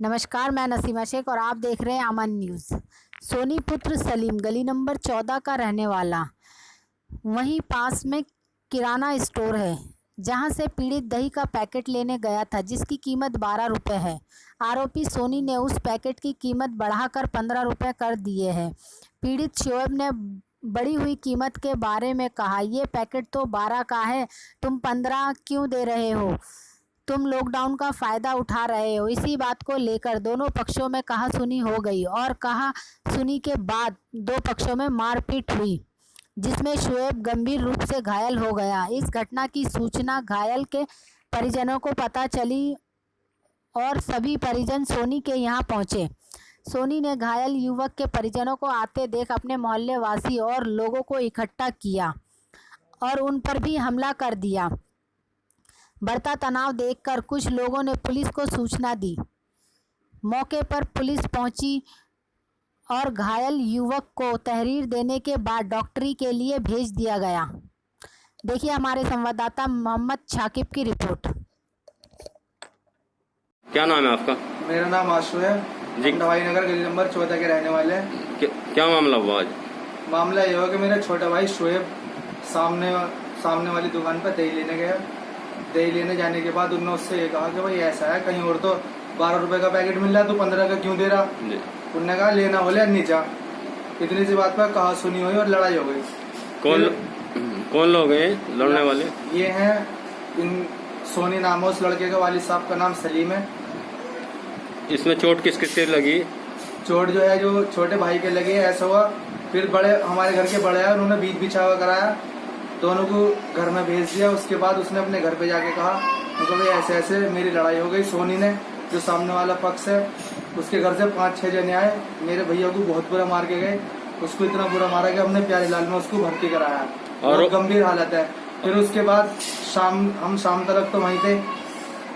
नमस्कार, मैं नसीमा शेख और आप देख रहे हैं अमन न्यूज़। सोनी पुत्र सलीम गली नंबर 14 का रहने वाला, वहीं पास में किराना स्टोर है जहां से पीड़ित दही का पैकेट लेने गया था जिसकी कीमत 12 रुपये है। आरोपी सोनी ने उस पैकेट की कीमत बढ़ाकर 15 रुपये कर दिए हैं। पीड़ित शोएब ने बढ़ी हुई कीमत के बारे में कहा, ये पैकेट तो 12 का है, तुम 15 क्यों दे रहे हो? तुम लॉकडाउन का फ़ायदा उठा रहे हो। इसी बात को लेकर दोनों पक्षों में कहा-सुनी हो गई और कहा-सुनी के बाद दो पक्षों में मारपीट हुई, जिसमें शोएब गंभीर रूप से घायल हो गया। इस घटना की सूचना घायल के परिजनों को पता चली और सभी परिजन सोनी के यहां पहुंचे। सोनी ने घायल युवक के परिजनों को आते देख अपने मोहल्ले वासी और लोगों को इकट्ठा किया और उन पर भी हमला कर दिया। बढ़ता तनाव देखकर कुछ लोगों ने पुलिस को सूचना दी। मौके पर पुलिस पहुंची और घायल युवक को तहरीर देने के बाद डॉक्टरी के लिए भेज दिया गया। देखिए हमारे संवाददाता मोहम्मद शाकिब की रिपोर्ट। क्या नाम है आपका? मेरा नाम आशु है जी। दवाई नगर गली नंबर 14 के रहने वाले हैं। क्या मामला हुआ आज? मामला ये हुआ कि मेरा छोटा भाई शोएब सामने वाली दुकान पर दही लेने गया। दही लेने जाने के बाद उन्होंने उससे ये कहा कि भाई ऐसा है, कहीं और तो 12 रुपए का पैकेट मिल रहा है, तो 15 का क्यों दे रहा? उन्होंने कहा लेना बोले नीचा। इतनी सी बात पर कहा सुनी हुई और लड़ाई हो गई। कौन लोग हैं लड़ने वाले? ये हैं इन सोनी नाम है उस लड़के का, वालिद साहब का नाम सलीम है। इसमें चोट किस किस से लगी? चोट जो है जो छोटे भाई के लगी है, ऐसा हुआ। फिर बड़े हमारे घर के बड़े आए, उन्होंने बीच बिछावा कराया, दोनों को घर में भेज दिया। उसके बाद उसने अपने घर पे जाके कहा मतलब ऐसे ऐसे मेरी लड़ाई हो गई। सोनी ने, जो सामने वाला पक्ष है, उसके घर से 5-6 जने आए, मेरे भैया को बहुत बुरा मार के गए। उसको इतना बुरा मारा कि हमने प्यारेलाल में उसको भर्ती कराया और गंभीर हालत है। फिर उसके बाद हम शाम तक तो वहीं थे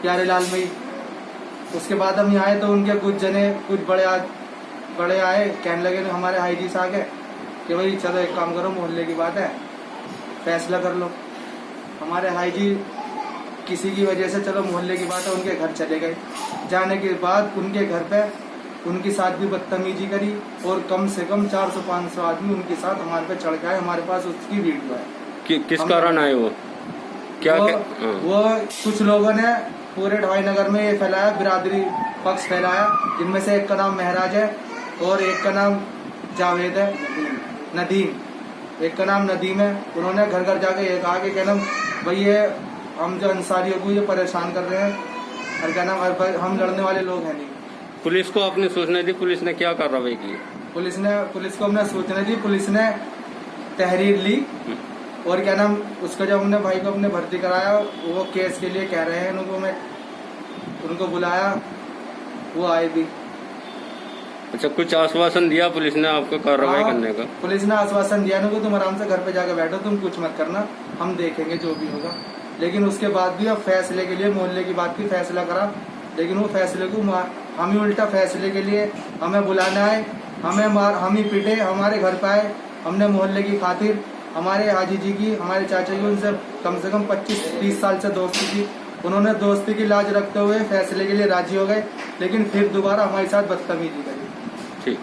प्यारेलाल में ही। उसके बाद हम यहाँ आए तो उनके कुछ बड़े आए, कहने लगे हमारे हाई जी साहब है कि भाई चलो एक काम करो, मोहल्ले की बात है, फैसला कर लो। हमारे हाई जी किसी की वजह से, चलो मोहल्ले की बात है, उनके घर चले गए। जाने के बाद उनके घर पे उनके साथ भी बदतमीजी करी और कम से कम 400-500 आदमी उनके साथ हमारे पे चढ़ के आए। हमारे पास उसकी वीडियो है। किस कारण आए वो? वो कुछ लोगों ने पूरे ढवाई नगर में ये फैलाया, बिरादरी पक्ष फैलाया, जिनमें से एक का नाम महराज है और एक का नाम जावेद है, नदीम, एक का नाम नदीम है। उन्होंने घर घर जाके ये कहा कि क्या नाम भाई ये हम जो अंसारियों को ये परेशान कर रहे हैं और क्या नाम हम लड़ने वाले लोग हैं नहीं। पुलिस को आपने सूचना दी, पुलिस ने क्या कार्रवाई की? पुलिस को हमने सूचना दी, पुलिस ने तहरीर ली और क्या नाम उसका जब हमने भाई को अपने भर्ती कराया, वो केस के लिए कह रहे हैं, उनको बुलाया, वो आए भी। अच्छा, कुछ आश्वासन दिया पुलिस ने आपको कार्रवाई करने का? पुलिस ने आश्वासन दिया ना, तुम आराम से घर पे जाकर बैठो, तुम कुछ मत करना, हम देखेंगे जो भी होगा। लेकिन उसके बाद भी अब फैसले के लिए मोहल्ले की बात की फैसला करा, लेकिन वो फैसले को हम ही उल्टा फैसले के लिए हमें बुलाने आए, हम ही पिटे, हमारे घर पे आए। हमने मोहल्ले की खातिर हमारे हाजी जी की, हमारे चाचा की, उनसे कम से कम 25-30 साल से दोस्ती थी। उन्होंने दोस्ती की लाज रखते हुए फैसले के लिए राजी हो गए, लेकिन फिर दोबारा हमारे साथ बदतमीजी करी। ठीक।